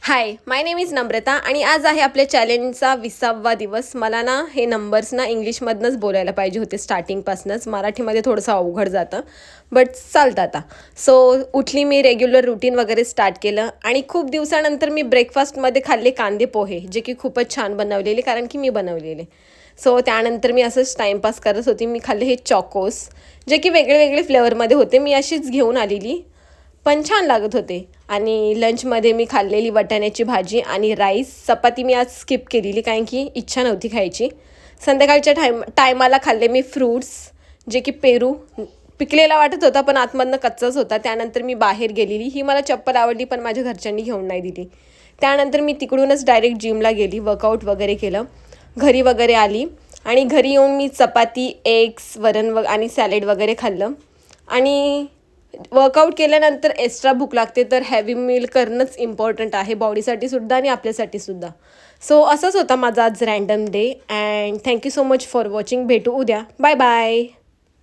High, my name is नम्रता आणि आज आहे आपल्या चॅलेंजचा 20वा दिवस. मला ना हे नंबर्स ना इंग्लिशमधनंच बोलायला पाहिजे होते स्टार्टिंगपासूनच. मराठीमध्ये थोडंसं अवघड जातं, बट चालतं आता. सो उठली मी, रेग्युलर रुटीन वगैरे स्टार्ट केलं आणि खूप दिवसानंतर मी ब्रेकफास्टमध्ये खाल्ले कांदे पोहे, जे की खूपच छान बनवलेले, कारण की मी बनवलेले. सो त्यानंतर मी असंच टाईमपास करत होती. मी खाल्ले हे चॉकोस, जे की वेगळे वेगळे फ्लेवरमध्ये होते. मी अशीच घेऊन आलेली, पण छान लागत होते. आणि लंचमध्ये मी खाल्लेली वाटाण्याची भाजी आणि राईस. चपाती मी आज स्किप केलेली, कारण की इच्छा नव्हती खायची. संध्याकाळच्या टायमाला खाल्ले मी फ्रूट्स, जे की पेरू पिकलेला वाटत होता, पण आतमधनं कच्चाच होता. त्यानंतर मी बाहेर गेलेली. ही मला चप्पल आवडली, पण माझ्या घरच्यांनी घेऊन नाही दिली. त्यानंतर मी तिकडूनच डायरेक्ट जिमला गेली, वर्कआउट वगैरे केलं, घरी वगैरे आली आणि घरी येऊन मी चपाती, एग्स, वरण आणि सॅलेड वगैरे खाल्लं. आणि वर्कआउट केल्यानंतर एक्स्ट्रा भूक लागते, तर हेवी मील करणंच इम्पॉर्टंट आहे बॉडीसाठी सुद्धा आणि आपल्यासाठी सुद्धा. सो असंच होता माझा आज random day. And thank you so much for watching. भेटू उद्या. Bye bye.